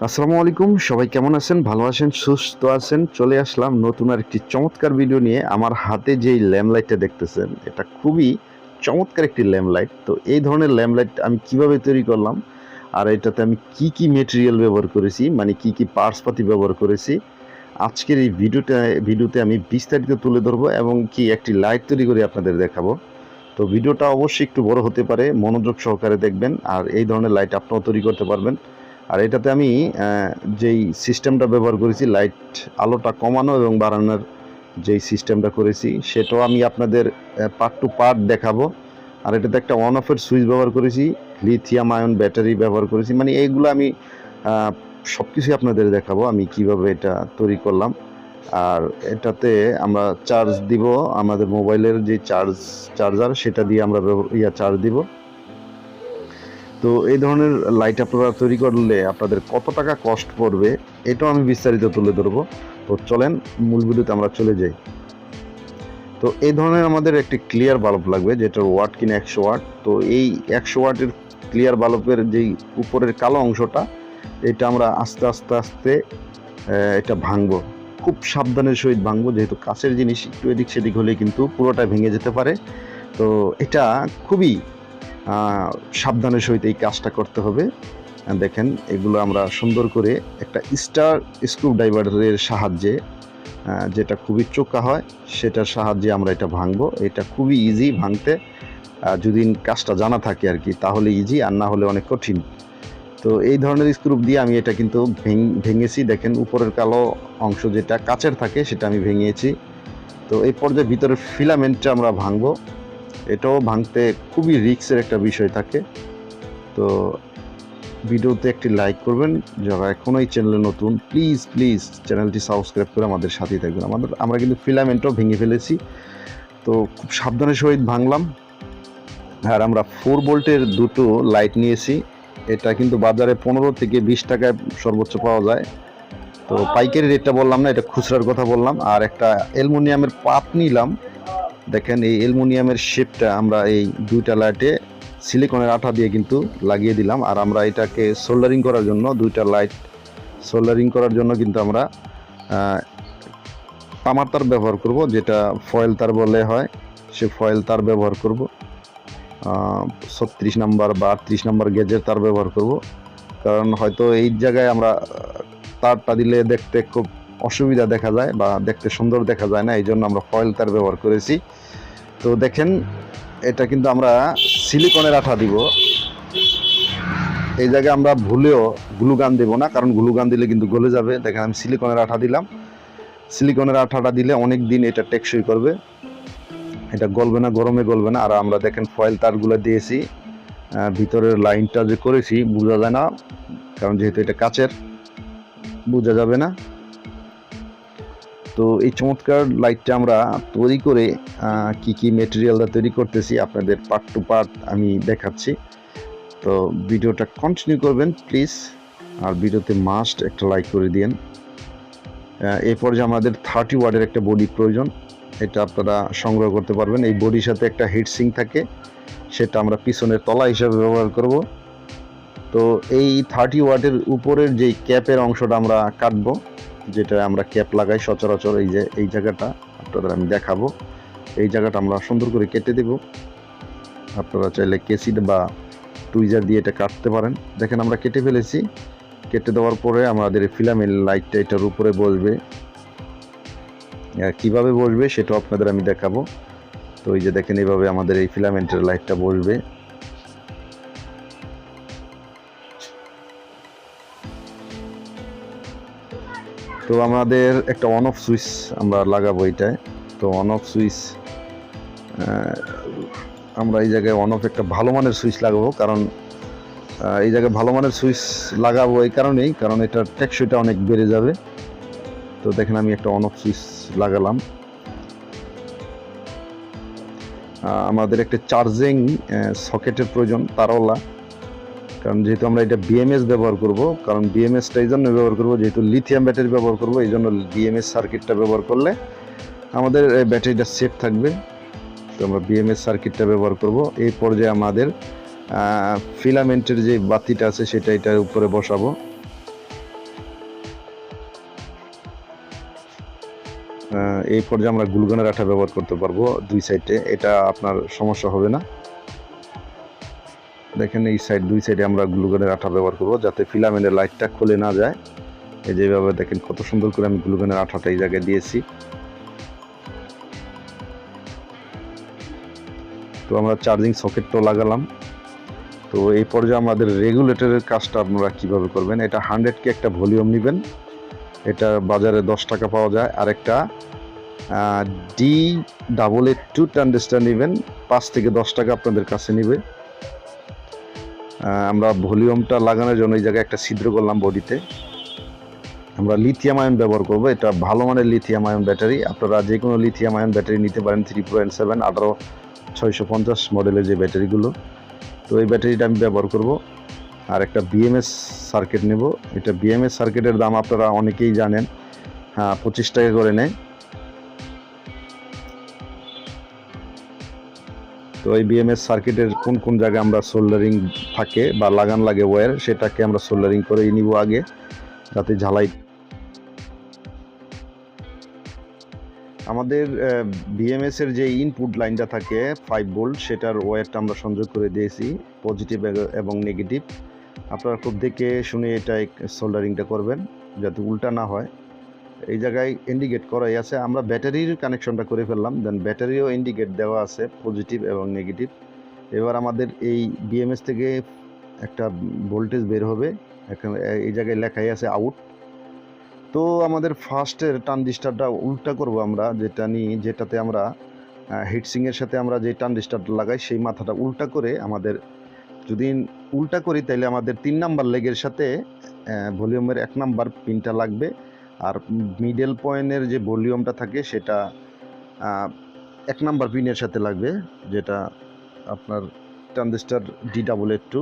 আসসালামু আলাইকুম, সবাই কেমন আছেন? ভালো আছেন, সুস্থ আছেন? চলে আসলাম নতুন আরেকটি চমৎকার ভিডিও নিয়ে। আমার হাতে যেই ল্যাম্প লাইটটা দেখতেছেন, এটা খুবই চমৎকার একটি ল্যাম্প লাইট। তো এই ধরনের ল্যাম্প লাইট আমি কিভাবে তৈরি করলাম, আর এটাতে আমি কি মেটেরিয়াল ব্যবহার করেছি, মানে কি পার্টস পাতি ব্যবহার করেছি, আজকের এই ভিডিওতে আমি বিস্তারিত তুলে ধরবো এবং কি একটি লাইট তৈরি করে আপনাদের দেখাবো। তো ভিডিওটা অবশ্যই একটু বড় হতে পারে, মনোযোগ সহকারে দেখবেন, আর এই ধরনের লাইট আপনারাও তৈরি করতে পারবেন। আর এটাতে আমি যেই সিস্টেমটা ব্যবহার করেছি, লাইট আলোটা কমানো এবং বাড়ানোর যেই সিস্টেমটা করেছি, সেটাও আমি আপনাদের পার্ট টু পার্ট দেখাবো। আর এটাতে একটা অন অফের সুইচ ব্যবহার করেছি, লিথিয়াম আয়ন ব্যাটারি ব্যবহার করেছি, মানে এইগুলো আমি সব কিছুই আপনাদের দেখাবো আমি কিভাবে এটা তৈরি করলাম। আর এটাতে আমরা চার্জ দিব, আমাদের মোবাইলের যে চার্জার সেটা দিয়ে আমরা চার্জ দিব। তো এই ধরনের লাইট আপনারা তৈরি করলে আপনাদের কত টাকা কস্ট পড়বে, এটাও আমি বিস্তারিত তুলে ধরবো। তো চলেন মূল ভিডিওতে আমরা চলে যাই। তো এই ধরনের আমাদের একটি ক্লিয়ার বাল্ব লাগবে, যেটার ওয়াট কিনা 100 ওয়াট। তো এই 100 ওয়াটের ক্লিয়ার বাল্বের যেই উপরের কালো অংশটা, এটা আমরা আস্তে আস্তে এটা ভাঙবো, খুব সাবধানের সহিত ভাঙবো, যেহেতু কাছের জিনিস একটু এদিক সেদিক হলে কিন্তু পুরোটা ভেঙে যেতে পারে। তো এটা খুবই সাবধানের সহিত এই কাজটা করতে হবে। দেখেন, এগুলো আমরা সুন্দর করে একটা স্টার স্ক্রু ড্রাইভারের সাহায্যে, যেটা খুবই চোখা হয়, সেটার সাহায্যে আমরা এটা ভাঙবো। এটা খুবই ইজি ভাঙতে, যদি কাজটা জানা থাকে আর কি, তাহলে ইজি, আর না হলে অনেক কঠিন। তো এই ধরনের স্ক্রু দিয়ে আমি এটা কিন্তু ভেঙেছি। দেখেন, উপরের কালো অংশ যেটা কাচের থাকে সেটা আমি ভেঙেছি। তো এই পর্যায়ে ভিতরের ফিলামেন্টটা আমরা ভাঙবো। এটাও ভাঙতে খুবই রিস্কের একটা বিষয় থাকে। তো ভিডিওতে একটি লাইক করবেন, যারা এখনও এই চ্যানেলে নতুন, প্লিজ চ্যানেলটি সাবস্ক্রাইব করে আমাদের সাথেই থাকবেন। আমরা কিন্তু ফিলামেন্টও ভেঙে ফেলেছি। তো খুব সাবধানের সহিত ভাঙলাম। আর আমরা 4 ভোল্টের দুটো লাইট নিয়েছি। এটা কিন্তু বাজারে 15 থেকে 20 টাকায় সর্বোচ্চ পাওয়া যায়। তো পাইকারি রেটটা বললাম না, এটা খুচরার কথা বললাম। আর একটা অ্যালুমিনিয়ামের পাত নিলাম। দেখেন, এই অ্যালুমিনিয়ামের শেপটা আমরা এই দুইটা লাইটে সিলিকনের আঠা দিয়ে কিন্তু লাগিয়ে দিলাম। আর আমরা এটাকে সোল্ডারিং করার জন্য, দুইটা লাইট সোল্ডারিং করার জন্য কিন্তু আমরা তামার তার ব্যবহার করব, যেটা ফয়েল তার বলে হয়, সে ফয়েল তার ব্যবহার করব। 36 নাম্বার বা 38 নাম্বার গেজের তার ব্যবহার করব, কারণ হয়তো এই জায়গায় আমরা তারটা দিলে দেখতে খুব অসুবিধা দেখা যায় বা দেখতে সুন্দর দেখা যায় না, এই জন্য আমরা ফয়েল তার ব্যবহার করেছি। তো দেখেন, এটা কিন্তু আমরা সিলিকনের আঠা দিব। এই জায়গায় আমরা ভুলেও গ্লুগান দেব না, কারণ গ্লুগান দিলে কিন্তু গলে যাবে। দেখেন, আমি সিলিকনের আঠা দিলাম। সিলিকনের আঠাটা দিলে অনেক দিন এটা টেকসই করবে, এটা গলবে না, গরমে গলবে না। আর আমরা দেখেন ফয়েল তারগুলো দিয়েছি, ভিতরের লাইনটা যে করেছি বোঝা যায় না, কারণ যেহেতু এটা কাচের, বোঝা যাবে না। তো এই চমৎকার লাইটটা আমরা তৈরি করে কি মেটেরিয়ালটা তৈরি করতেছি আপনাদের পার্ট টু পার্ট আমি দেখাচ্ছি। তো ভিডিওটা কন্টিনিউ করবেন প্লিজ, আর ভিডিওতে মাস্ট একটা লাইক করে দিন। এই পর্যায়ে আমাদের 30 ওয়াটের একটা বডি প্রয়োজন, এটা আপনারা সংগ্রহ করতে পারবেন। এই বডির সাথে একটা হিট সিঙ্ক থাকে, সেটা আমরা পিছনের তলা হিসাবে ব্যবহার করব। তো এই 30 ওয়াটের উপরের যেই ক্যাপের অংশটা আমরা কাটবো, যেটা আমরা ক্যাপ লাগাই সচরাচর, এই যে এই জায়গাটা আপনাদের আমি দেখাবো। এই জায়গাটা আমরা সুন্দর করে কেটে দেব। আপনারা চাইলে কেসি বা টুইজার দিয়ে এটা কাটতে পারেন। দেখেন, আমরা কেটে ফেলেছি। কেটে দেওয়ার পরে আমাদের ফিলামেন্ট লাইটটা এটার উপরে বসবে। কিভাবে বসবে সেটাও আপনাদের আমি দেখাবো। তো এই যে দেখেন, এইভাবে আমাদের এই ফিলামেন্টের লাইটটা বসবে। তো আমাদের একটা অন অফ সুইচ আমরা লাগাবো এটায়। তো অন অফ সুইচ আমরা এই জায়গায় অন অফ একটা ভালো মানের সুইচ লাগাবো, কারণ এই জায়গায় ভালো মানের সুইচ লাগাবো এই কারণেই, কারণ এটার টেকসইটা অনেক বেড়ে যাবে। তো দেখেন, আমি একটা অন অফ সুইচ লাগালাম। আমাদের একটা চার্জিং সকেটের প্রয়োজন, তারওয়ালা, কারণ যেহেতু আমরা এটা বিএমএস ব্যবহার করব, কারণ বিএমএসটা এই জন্য ব্যবহার করব, যেহেতু লিথিয়াম ব্যাটারি ব্যবহার করব, এই জন্য বিএমএস সার্কিটটা ব্যবহার করলে আমাদের ব্যাটারিটা সেফ থাকবে। তো আমরা বিএমএস সার্কিটটা ব্যবহার করব। এই পর্যায়ে আমাদের ফিলামেন্টের যে বাতিটা আছে সেটা এটার উপরে বসাবো। এই পর্যায়ে আমরা গ্লুগনের আঠা ব্যবহার করতে পারবো দুই সাইডে, এটা আপনার সমস্যা হবে না। দেখেন এই সাইড দুই সাইডে আমরা গ্লুগনের আঠা ব্যবহার করব যাতে ফিলামেন্টের লাইটটা খুলে না যায়। এই যেভাবে দেখেন কত সুন্দর করে আমি গ্লুগনের আঠাটা এই জায়গায় দিয়েছি। তো আমরা চার্জিং সকেটটাও লাগালাম। তো এই পর্যায়ে আমাদের রেগুলেটরের কাজটা আপনারা কিভাবে করবেন, এটা 100 কে একটা ভলিউম নেবেন, এটা বাজারে 10 টাকা পাওয়া যায়। আর একটা D882 ট্রানজিস্টর নেবেন, 5 থেকে 10 টাকা আপনাদের কাছে নেবে। আমরা ভলিউমটা লাগানোর জন্য এই জায়গায় একটা ছিদ্র করলাম বডিতে। আমরা লিথিয়াম আয়ন ব্যবহার করব, এটা ভালো মানের লিথিয়াম আয়ন ব্যাটারি। আপনারা যে কোনো লিথিয়াম আয়ন ব্যাটারি নিতে পারেন, 3.7 18650 মডেলের যে ব্যাটারিগুলো। তো এই ব্যাটারিটা আমি ব্যবহার করব। আর একটা বিএমএস সার্কিট নেব, এটা বিএমএস সার্কিটের দাম আপনারা অনেকেই জানেন, 25 টাকা করে নেয়। তো এই বিএমএস সার্কিটের কোন কোন জায়গায় আমরা সোল্ডারিং থাকে বা লাগান লাগে ওয়্যার, সেটাকে আমরা সোল্ডারিং করে নিব আগে, যাতে ঝালাই। আমাদের বিএমএস এর যে ইনপুট লাইনটা থাকে 5 ভোল্ট, সেটার ওয়্যারটা আমরা সংযোগ করে দিয়েছি, পজিটিভ এবং নেগেটিভ। আপনারা খুব দেখে শুনে এটা সোল্ডারিংটা করবেন যাতে উল্টা না হয়। এই জায়গায় ইন্ডিকেট করাই আছে, আমরা ব্যাটারির কানেকশনটা করে ফেললাম, দেন ব্যাটারিও ইন্ডিকেট দেওয়া আছে পজিটিভ এবং নেগেটিভ। এবার আমাদের এই বিএমএস থেকে একটা ভোল্টেজ বের হবে, এখানে এই জায়গায় লেখাই আছে আউট। তো আমাদের ফার্স্টের ট্রানজিস্টরটা উল্টা করব আমরা, যেটাতে আমরা হিটসিংয়ের সাথে আমরা যে ট্রানজিস্টরটা লাগাই সেই মাথাটা উল্টা করে, আমাদের যদি উল্টা করি তাহলে আমাদের 3 নাম্বার লেগের সাথে ভলিউমের 1 নাম্বার পিনটা লাগবে। আর মিডল পয়েন্টের যে ভলিউমটা থাকে সেটা 1 নাম্বার পিনের সাথে লাগবে, যেটা আপনার ট্রানজিস্টর D882।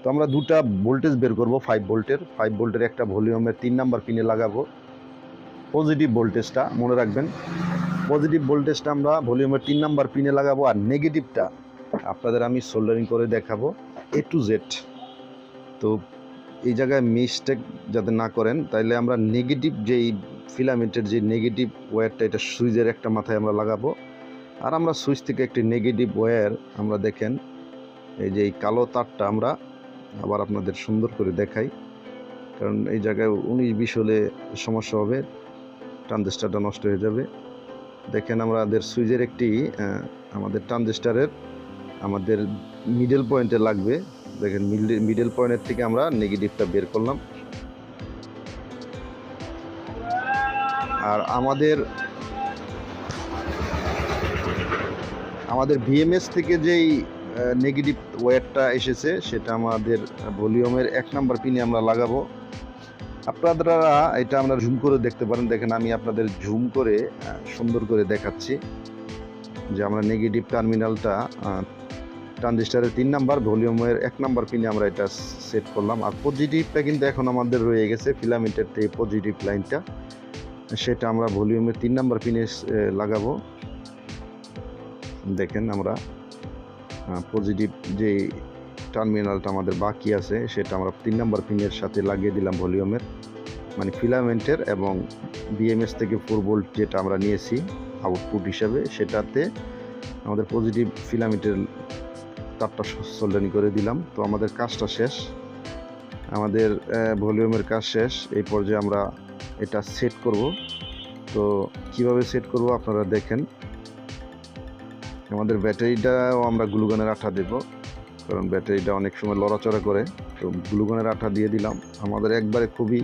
তো আমরা দুটা ভোল্টেজ বের করব, 5 ভোল্টের একটা ভলিউমের 3 নাম্বার পিনে লাগাবো। পজিটিভ ভোল্টেজটা মনে রাখবেন, পজিটিভ ভোল্টেজটা আমরা ভলিউমের 3 নাম্বার পিনে লাগাবো, আর নেগেটিভটা আপনাদের আমি সোল্ডারিং করে দেখাবো A to Z। তো এই জায়গায় মিস্টেক যাতে না করেন, তাইলে আমরা নেগেটিভ যেই ফিলামেন্টের যে নেগেটিভ ওয়্যারটা, এটা সুইচের একটা মাথায় আমরা লাগাবো। আর আমরা সুইচ থেকে একটি নেগেটিভ ওয়্যার, আমরা দেখেন এই যে এই কালো তারটা আমরা আবার আপনাদের সুন্দর করে দেখাই, কারণ এই জায়গায় 19-20 হলে সমস্যা হবে, ট্রানজিস্টরটা নষ্ট হয়ে যাবে। দেখেন আমাদের সুইচের একটি আমাদের ট্রানজিস্টরের আমাদের মিডল পয়েন্টে লাগবে। দেখেন মিডল পয়েন্টের থেকে আমরা নেগেটিভটা বের করলাম। আর আমাদের বিএমএস থেকে যেই নেগেটিভ ওয়্যারটা এসেছে সেটা আমাদের ভলিউমের 1 নাম্বার পিনে আমরা লাগাবো। আপনারা এটা আমরা জুম করে দেখতে পারেন, দেখেন আমি আপনাদের জুম করে সুন্দর করে দেখাচ্ছি যে আমরা নেগেটিভ টার্মিনালটা ট্রানজিস্টরের 3 নাম্বার ভলিউমের 1 নাম্বার পিনে আমরা এটা সেট করলাম। আর পজিটিভটা কিন্তু এখন আমাদের রয়ে গেছে, ফিলামেন্টের যে পজিটিভ লাইনটা, সেটা আমরা ভলিউমের 3 নাম্বার পিনে লাগাবো। দেখেন আমরা পজিটিভ যে টার্মিনালটা আমাদের বাকি আছে সেটা আমরা 3 নাম্বার পিনের সাথে লাগিয়ে দিলাম ভলিউমের, মানে ফিলামেন্টের, এবং বিএমএস থেকে 4 ভোল্ট যেটা আমরা নিয়েছি আউটপুট হিসাবে, সেটাতে আমাদের পজিটিভ ফিলামেন্টের তারটা সোল্ডারিং করে দিলাম। তো আমাদের কাজটা শেষ, আমাদের ভলিউমের কাজ শেষ। এই পর্যায়ে আমরা এটা সেট করব। তো কিভাবে সেট করব আপনারা দেখেন, আমাদের ব্যাটারিটাও আমরা গ্লুগনের আঠা দেব, কারণ ব্যাটারিটা অনেক সময় লড়াচড়া করে। তো গ্লুগনের আঠা দিয়ে দিলাম, আমাদের একবারে খুবই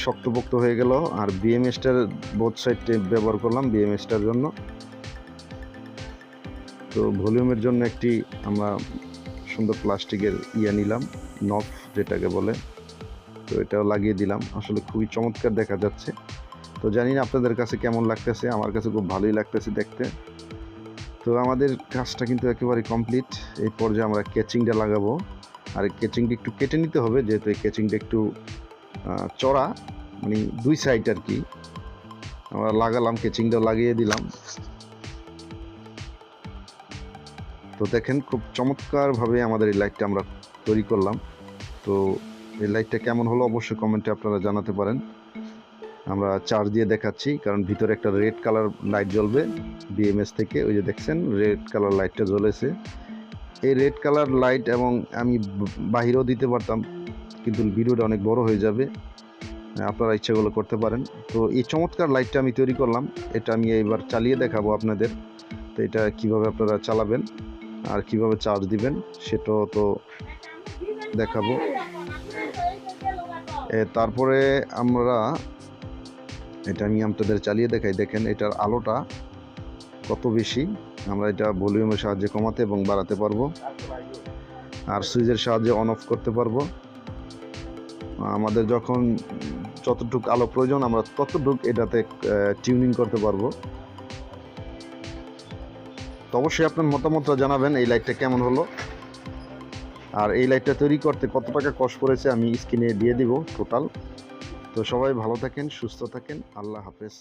শক্তপোক্ত হয়ে গেল। আর বিএমএসটার বোথ সাইড টেপ ব্যবহার করলাম বিএমএসটার জন্য। তো ভলিউমের জন্য একটি আমরা সুন্দর প্লাস্টিকের নিলাম, নব যেটাকে বলে, তো এটাও লাগিয়ে দিলাম। আসলে খুবই চমৎকার দেখা যাচ্ছে। তো জানি না আপনাদের কাছে কেমন লাগতেছে, আমার কাছে খুব ভালোই লাগতেছে দেখতে। তো আমাদের কাজটা কিন্তু একেবারে কমপ্লিট। এই পর্যায়ে আমরা কেচিংটা লাগাবো, আর কেচিংটা একটু কেটে নিতে হবে, যেহেতু এই কেচিংটা একটু চড়া, মানে 2 সাইড আর কি। আমরা লাগালাম, কেচিংটা লাগিয়ে দিলাম। তো দেখেন খুব চমৎকারভাবে আমাদের এই লাইটটা আমরা তৈরি করলাম। তো এই লাইটটা কেমন হলো অবশ্যই কমেন্টে আপনারা জানাতে পারেন। আমরা চার্জ দিয়ে দেখাচ্ছি, কারণ ভিতরে একটা রেড কালার লাইট জ্বলবে বিএমএস থেকে। ওই যে দেখছেন রেড কালার লাইটটা জ্বলেছে। এই রেড কালার লাইট এবং আমি বাহিরেও দিতে পারতাম, কিন্তু ভিডিওটা অনেক বড় হয়ে যাবে, আপনারা ইচ্ছাগুলো করতে পারেন। তো এই চমৎকার লাইটটা আমি তৈরি করলাম, এটা আমি এবার চালিয়ে দেখাবো আপনাদের। তো এটা কিভাবে আপনারা চালাবেন আর কিভাবে চার্জ দিবেন সেটাও তো দেখাবো। তারপরে আমি আপনাদের চালিয়ে দেখাই। দেখেন এটার আলোটা কত বেশি। আমরা এটা ভলিউমের সাহায্যে কমাতে এবং বাড়াতে পারবো, আর সুইচের সাহায্যে অন অফ করতে পারবো। আমাদের যখন যতটুকু আলো প্রয়োজন আমরা ততটুকু এটাতে টিউনিং করতে পারবো। তো অবশ্যই আপনার মতামতটা জানাবেন এই লাইটটা কেমন হলো, আর এই লাইটটা তৈরি করতে কত টাকা কষ্ট পড়েছে আমি স্ক্রিনে দিয়ে দিব টোটাল। তো সবাই ভালো থাকেন, সুস্থ থাকেন, আল্লাহ হাফেজ।